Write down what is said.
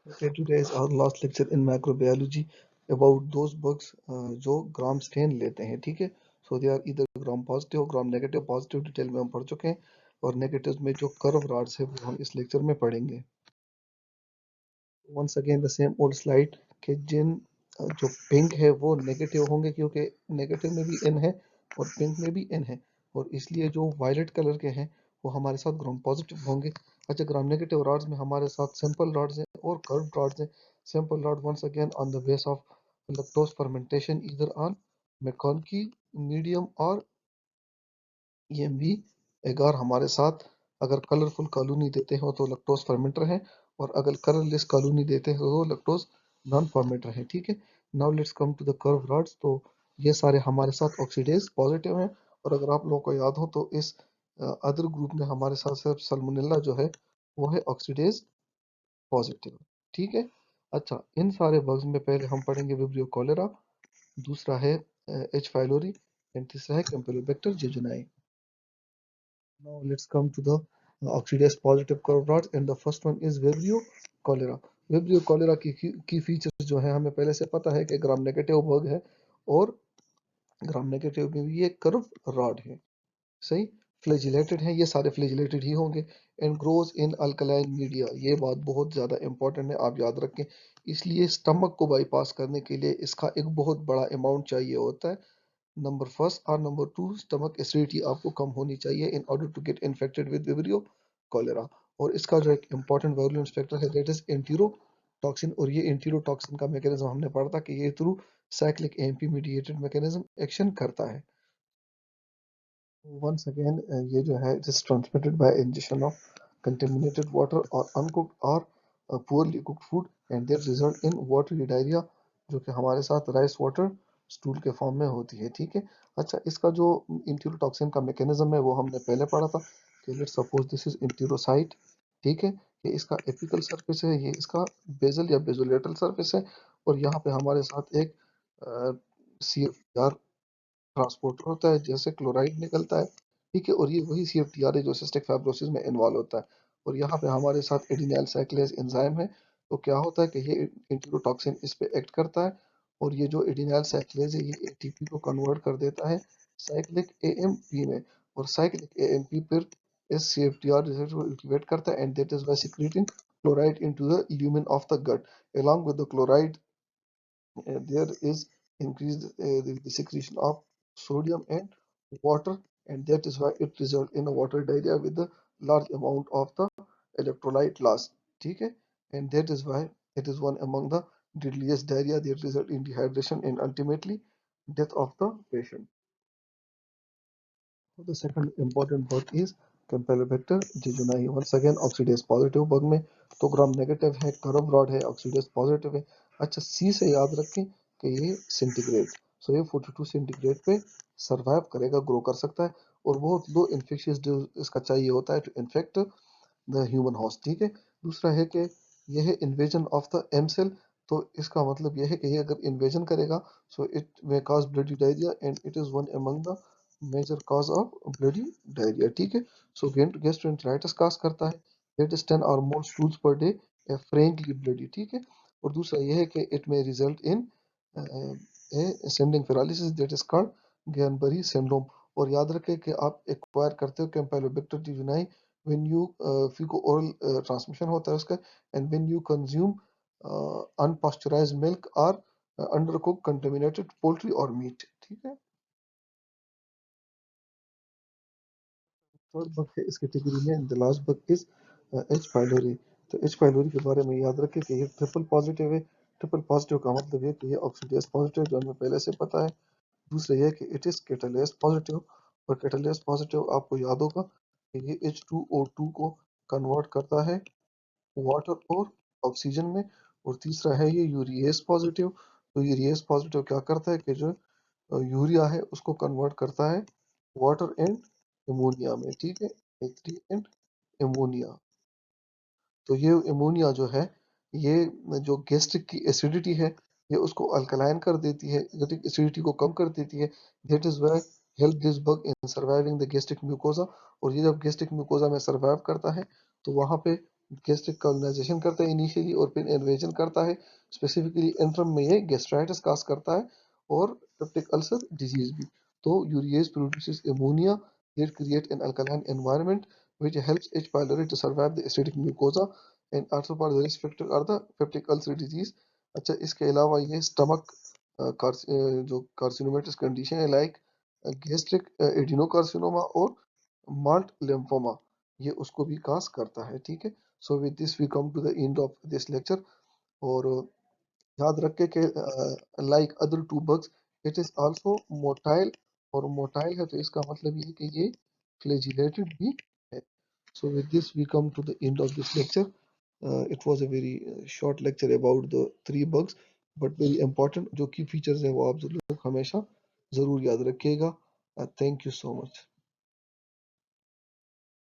Okay, today is our last lecture in microbiology about those bugs जो ग्राम stand लेते हैं, ठीक है। सो दे आर इधर gram positive gram negative. Positive detail में हम पढ़ चुके हैं और नेगेटिव में जो कर्व रॉड्स है वो हम इस लेक्चर में पढ़ेंगे। Once again the same old slide कि जिन जो पिंक है वो नेगेटिव होंगे क्योंकि नेगेटिव में भी एन है और पिंक में भी एन है, और इसलिए जो वायलेट कलर के हैं वो हमारे साथ ग्राम पॉजिटिव होंगे। अच्छा, ग्राम नेगेटिव रॉड्स में हमारे साथ सिंपल रॉड्स हैं और कर्व रॉड्स हैं। Simple rod once again on the base of lactose fermentation either on MacConkey medium और EMB। एगार हमारे साथ अगर कलरफुल कॉलोनी देते हो तो लैक्टोज फर्मेंटर है, और अगर कलरलेस कॉलोनी देते हो तो लैक्टोज नॉन फर्मेंटर है, ठीक है। Now let's come to the curved rods. तो ये सारे हमारे साथ ऑक्सीडेज पॉजिटिव हैं, और अगर आप लोगों को याद हो तो इस अदर ग्रुप में हमारे साथ सिर्फ सल्मोनेला जो है वो है ऑक्सीडेज पॉजिटिव, ठीक है। अच्छा, इन सारे बग्स में पहले हम पढ़ेंगे विब्रियो कॉलेरा, दूसरा है एच फाइलोरी, एंड तीसरा है कैम्पेलोबैक्टर जेजुनाई। Now let's come to the oxidase positive curve rods, and the first one is Vibrio cholera. Vibrio cholera की फीचर्स जो है हमें पहले से पता है कि ग्राम नेगेटिव बग है, और ग्राम नेगेटिव में भी ये कर्व रॉड है, सही। फ्लैजिलेटेड है, ये सारे फ्लैजिलेटेड ही होंगे, and grows in alkaline media. ये बात बहुत ज़्यादा इंपॉर्टेंट है, आप याद रखें। इसलिए स्टमक को बाईपास करने के लिए इसका एक बहुत बड़ा अमाउंट चाहिए होता है। नंबर फर्स्ट और नंबर टू, स्टमक एसिडिटी आपको कम होनी चाहिए in order to get infected with Vibrio cholerae. और इसका जो एक इंपॉर्टेंट वायलेंस फैक्टर है दैट इज एंटीरोटॉक्सिन, और ये एंटीरोटॉक्सिन का मैकेनिज्म हमने पढ़ा था कि ये through cyclic AMP mediated mechanism action करता है। वंस अगेन ये जो है it is transmitted by injection of contaminated water or uncooked or poorly cooked food, and they result in watery diarrhea, जो कि हमारे साथ राइस वाटर स्टूल के फॉर्म में होती है, ठीक है। अच्छा, इसका जो इंटीरोटॉक्सिन का मैकेनिज्म है वो हमने पहले पढ़ा था कि लेट्स सपोज दिस इज इंटीरोसाइट, ठीक है। ये इसका एपिकल सरफेस है, ये इसका बेजल या बेजोलेटरल सरफेस है, और यहाँ पे हमारे साथ एक CFTR ट्रांसपोर्टर होता है, जैसे क्लोराइड निकलता है, ठीक है। और ये वही CFTR है जो सिस्टिक फाइब्रोसिस में इन्वॉल्व होता है, और यहाँ पे हमारे साथ एडिनाइल साइक्लेज एंजाइम है। तो क्या होता है कि ये इंटीरोटॉक्सिन इस पे एक्ट करता है, और ये जो एडिनाइल साइक्लेज है ये ATP को कन्वर्ट कर देता है साइक्लिक AMP में, और साइक्लिक AMP फिर इस CFTR रिसेप्टर को एक्टिवेट करता है, and that is by secreting chloride into the lumen of the gut. along with the chloride there is increased the secretion of sodium and water, and that is why it results in a water diarrhea with a large amount of the electrolyte loss, ठीक है। And that is why it is one among the deadliest diarrhea that result in dehydration and ultimately death of the patient. So the second important bug is Campylobacter jejuni. Once again oxidase positive bug में तो gram negative है, curve rod है, oxidase positive है। अच्छा, सी से याद रखें कि ये सेंटीग्रेड, सो ये 42 सेंटीग्रेड पे सरवाइव करेगा, ग्रो कर सकता है, और बहुत लो इन्फेक्शियस डोज इसका चाहिए होता है to infect the human host, ठीक है। दूसरा है कि यह है invasion of the M cell. तो इसका मतलब यह है कि ये अगर इन्वेजन करेगा so it may cause bloody diarrhoea, and it is one among the major cause of bloody diarrhoea, ठीक है। सो गैस्ट्रोएंटेराइटिस कॉज करता है, दैट इज 10 और more stools per day frankly bloody, ठीक है। और दूसरा यह है कि it may result in ascending paralysis that is called Guillain-Barré syndrome। और याद रखें कि आप एक्वायर करते हो कैम्पाइलोबैक्टर टीजुनाई when you fecal oral transmission होता है उसका, and when you consume unpasteurized milk or undercooked contaminated poultry or meat, ठीक है। थर्ड बग है इस कैटेगरी में, the last bug is H pylori. तो एच पाइलोरी के बारे में याद रखें कि ये ट्रिपल पॉजिटिव है। ट्रिपल पॉजिटिव का मतलब है कि ये ऑक्सीडेज पॉजिटिव जो हमें पहले से पता है। दूसरा ये कि इट इज कैटालेस पॉजिटिव, और कैटालेस पॉजिटिव आपको याद होगा कि ये H2O2 को कन्वर्ट करता है वाटर और ऑक्सीजन में। और तीसरा है ये यूरिएस पॉजिटिव। तो यूरिएस पॉजिटिव क्या करता है कि जो यूरिया है उसको कन्वर्ट करता है वाटर एंड एमोनिया में, ठीक है, H3 एंड एमोनिया। तो ये एमोनिया जो है ये जो गैस्ट्रिक की एसिडिटी है ये उसको अल्कलाइन कर देती है, गैस्ट्रिक एसिडिटी को कम कर देती है। That is why help this bug in surviving the gastric mucosa. और ये जब गैस्ट्रिक म्यूकोजा में सर्वाइव करता है तो वहां पे गैस्ट्रिक कॉलोनाइजेशन करता है इनिशियली और फिर इन्वेजन करता है। स्पेसिफिकली इंट्रम में ये गैस्ट्राइटिस काज करता है और पेप्टिक अल्सर डिजीज भी। तो urease produces ammonia that create an alkaline environment which helps H. pylori to survive the acidic mucosa and also for the risk factor are the peptic ulcer disease। अच्छा, इसके अलावा ये stomach जो carcinomatous condition है like gastric adenocarcinoma और MALT lymphoma, ये उसको भी काज करता है। ठीक है, so with this we come to the end of this lecture. और याद रखे कि like other two bugs it is also motile, और मोटाइल है तो इसका मतलब ये है कि ये फ्लैजिलेटेड भी है। So with this we come to the end of this lecture. It was a very short lecture about the three bugs, but very important. जो की फीचर्स है वो आप जरूर हमेशा जरूर याद रखिएगा। Thank you so much.